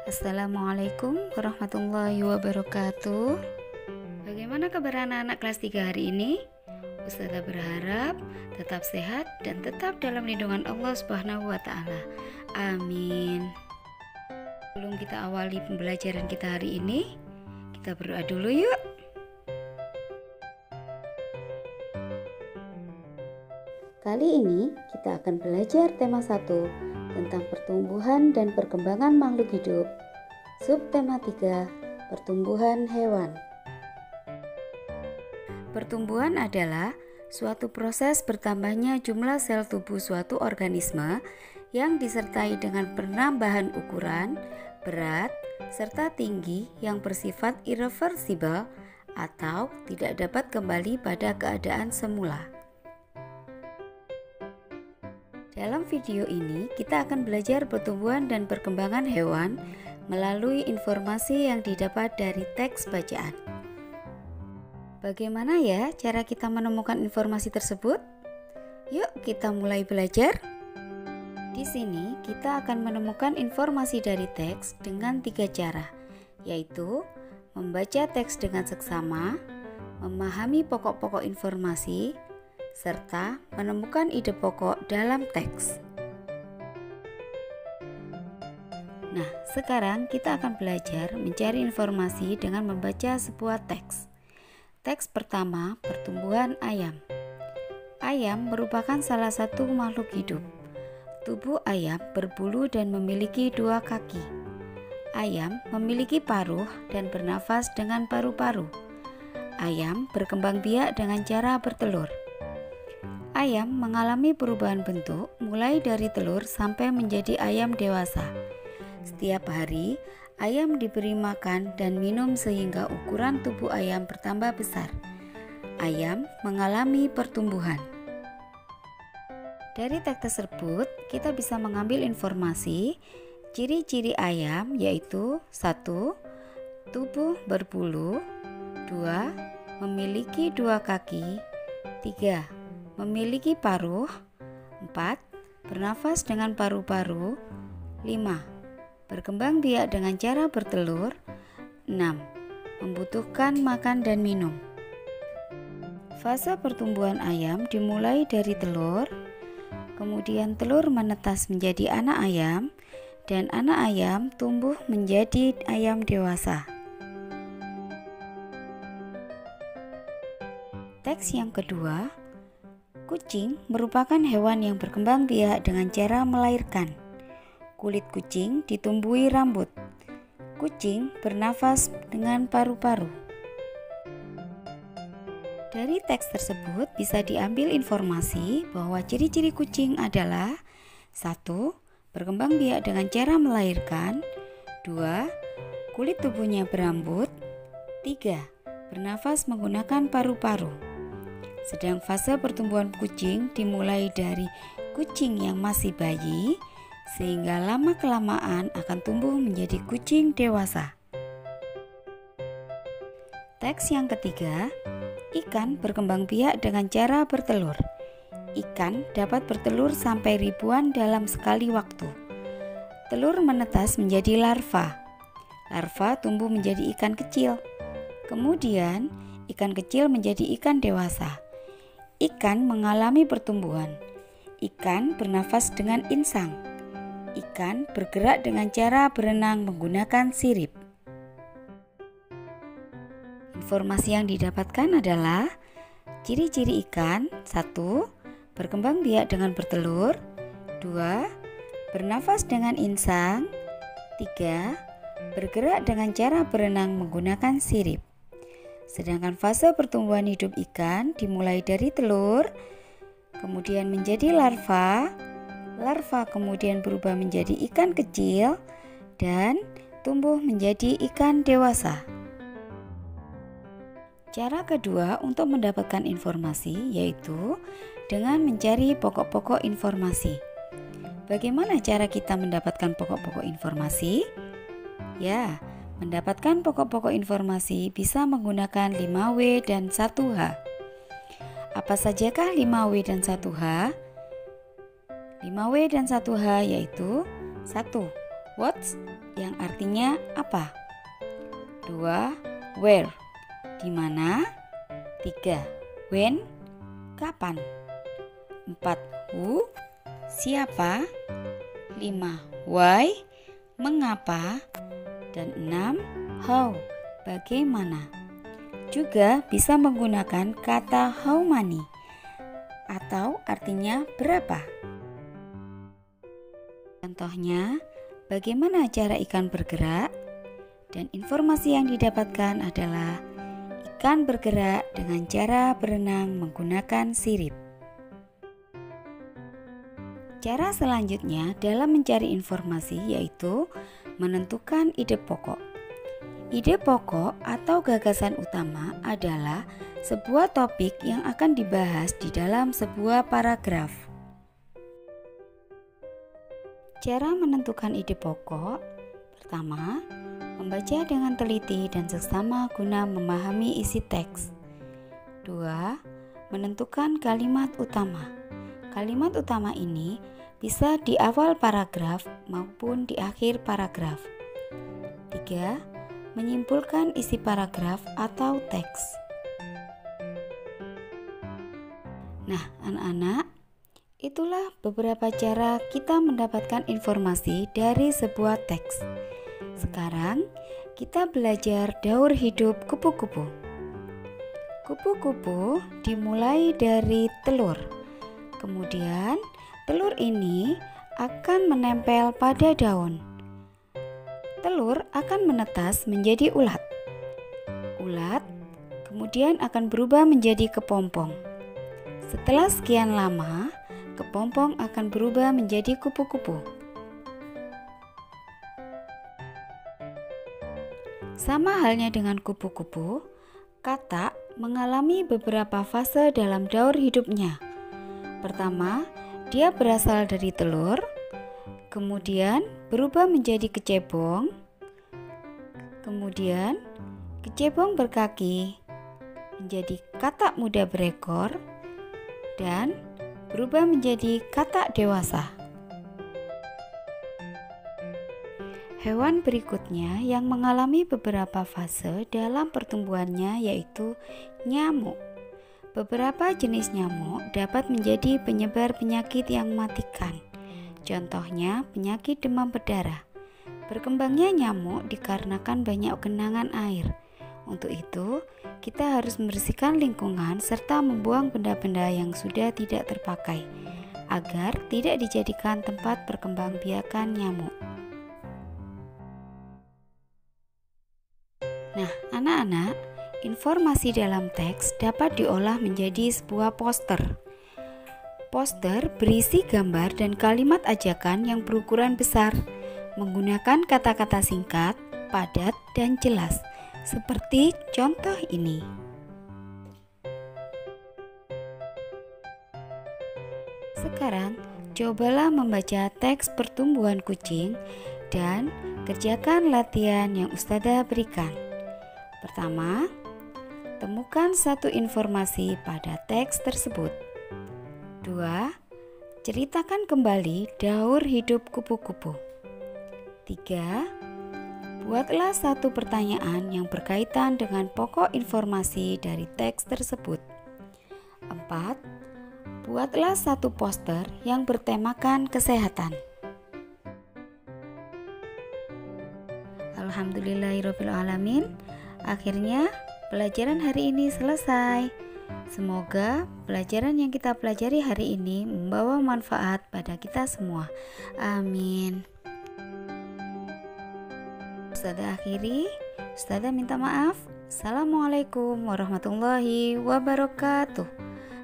Assalamualaikum warahmatullahi wabarakatuh. Bagaimana kabar anak-anak kelas 3 hari ini? Ustazah berharap tetap sehat dan tetap dalam lindungan Allah Subhanahu wa taala. Amin. Sebelum kita awali pembelajaran kita hari ini, kita berdoa dulu yuk. Kali ini kita akan belajar tema 1 tentang pertumbuhan dan perkembangan makhluk hidup. Subtema 3, pertumbuhan hewan. Pertumbuhan adalah suatu proses bertambahnya jumlah sel tubuh suatu organisme yang disertai dengan penambahan ukuran, berat, serta tinggi yang bersifat irreversibel atau tidak dapat kembali pada keadaan semula. Dalam video ini, kita akan belajar pertumbuhan dan perkembangan hewan melalui informasi yang didapat dari teks bacaan. Bagaimana ya cara kita menemukan informasi tersebut? Yuk kita mulai belajar. Di sini kita akan menemukan informasi dari teks dengan 3 cara, yaitu membaca teks dengan seksama, memahami pokok-pokok informasi, serta menemukan ide pokok dalam teks. Nah, sekarang kita akan belajar mencari informasi dengan membaca sebuah teks. Teks pertama, pertumbuhan ayam. Ayam merupakan salah satu makhluk hidup. Tubuh ayam berbulu dan memiliki 2 kaki. Ayam memiliki paruh dan bernafas dengan paru-paru. Ayam berkembang biak dengan cara bertelur. Ayam mengalami perubahan bentuk mulai dari telur sampai menjadi ayam dewasa. Setiap hari, ayam diberi makan dan minum sehingga ukuran tubuh ayam bertambah besar. Ayam mengalami pertumbuhan. Dari teks tersebut, kita bisa mengambil informasi ciri-ciri ayam, yaitu 1. Tubuh berbulu, 2. Memiliki 2 kaki, 3. Memiliki paruh, 4. Bernafas dengan paru-paru, 5. Berkembang biak dengan cara bertelur, 6. Membutuhkan makan dan minum. Fase pertumbuhan ayam dimulai dari telur, kemudian telur menetas menjadi anak ayam, dan anak ayam tumbuh menjadi ayam dewasa. Teks yang kedua, kucing merupakan hewan yang berkembang biak dengan cara melahirkan. Kulit kucing ditumbuhi rambut. Kucing bernafas dengan paru-paru. Dari teks tersebut bisa diambil informasi bahwa ciri-ciri kucing adalah 1. Berkembang biak dengan cara melahirkan, 2. Kulit tubuhnya berambut, 3. Bernafas menggunakan paru-paru. Sedang fase pertumbuhan kucing dimulai dari kucing yang masih bayi, sehingga lama-kelamaan akan tumbuh menjadi kucing dewasa. Teks yang ketiga, ikan berkembang biak dengan cara bertelur. Ikan dapat bertelur sampai ribuan dalam sekali waktu. Telur menetas menjadi larva. Larva tumbuh menjadi ikan kecil. Kemudian, ikan kecil menjadi ikan dewasa. Ikan mengalami pertumbuhan. Ikan bernafas dengan insang. Ikan bergerak dengan cara berenang menggunakan sirip. Informasi yang didapatkan adalah ciri-ciri ikan: 1. Berkembang biak dengan bertelur, 2. Bernafas dengan insang, 3. Bergerak dengan cara berenang menggunakan sirip. Sedangkan fase pertumbuhan hidup ikan dimulai dari telur, kemudian menjadi larva, larva kemudian berubah menjadi ikan kecil, dan tumbuh menjadi ikan dewasa. Cara kedua untuk mendapatkan informasi yaitu dengan mencari pokok-pokok informasi. Bagaimana cara kita mendapatkan pokok-pokok informasi? Ya, mendapatkan pokok-pokok informasi bisa menggunakan 5W dan 1H. Apa sajakah 5W dan 1H? 5W dan 1H yaitu 1. What yang artinya apa? 2. Where, di mana? 3. When, kapan? 4. Who, siapa? 5. Why, mengapa? Dan 6. How, bagaimana? Juga bisa menggunakan kata how many atau artinya berapa. Contohnya, bagaimana cara ikan bergerak? Dan informasi yang didapatkan adalah ikan bergerak dengan cara berenang menggunakan sirip. Cara selanjutnya dalam mencari informasi yaitu menentukan ide pokok. Ide pokok atau gagasan utama adalah sebuah topik yang akan dibahas di dalam sebuah paragraf. Cara menentukan ide pokok: pertama, membaca dengan teliti dan seksama guna memahami isi teks. 2. Menentukan kalimat utama. Kalimat utama ini bisa di awal paragraf maupun di akhir paragraf. 3. Menyimpulkan isi paragraf atau teks. Nah, anak-anak, itulah beberapa cara kita mendapatkan informasi dari sebuah teks. Sekarang kita belajar daur hidup kupu-kupu. Kupu-kupu dimulai dari telur. Kemudian telur ini akan menempel pada daun. Telur akan menetas menjadi ulat. Ulat kemudian akan berubah menjadi kepompong. Setelah sekian lama, kepompong akan berubah menjadi kupu-kupu. Sama halnya dengan kupu-kupu, katak mengalami beberapa fase dalam daur hidupnya. Pertama, dia berasal dari telur, kemudian berubah menjadi kecebong, kemudian kecebong berkaki menjadi katak muda berekor, dan berubah menjadi katak dewasa. Hewan berikutnya yang mengalami beberapa fase dalam pertumbuhannya yaitu nyamuk. Beberapa jenis nyamuk dapat menjadi penyebar penyakit yang mematikan. Contohnya penyakit demam berdarah. Berkembangnya nyamuk dikarenakan banyak genangan air. Untuk itu, kita harus membersihkan lingkungan serta membuang benda-benda yang sudah tidak terpakai agar tidak dijadikan tempat perkembangbiakan nyamuk. Nah, anak-anak, informasi dalam teks dapat diolah menjadi sebuah poster. Poster berisi gambar dan kalimat ajakan yang berukuran besar, menggunakan kata-kata singkat, padat, dan jelas, seperti contoh ini. Sekarang, cobalah membaca teks pertumbuhan kucing dan kerjakan latihan yang Ustadzah berikan. Pertama, temukan satu informasi pada teks tersebut. 2. Ceritakan kembali daur hidup kupu-kupu. 3. Buatlah satu pertanyaan yang berkaitan dengan pokok informasi dari teks tersebut. 4. Buatlah satu poster yang bertemakan kesehatan. Alhamdulillahirrahmanirrahim. Akhirnya pelajaran hari ini selesai. Semoga pelajaran yang kita pelajari hari ini membawa manfaat pada kita semua. Amin. Ustadzah akhiri, Ustadzah minta maaf. Assalamualaikum warahmatullahi wabarakatuh.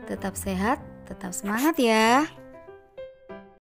Tetap sehat, tetap semangat ya.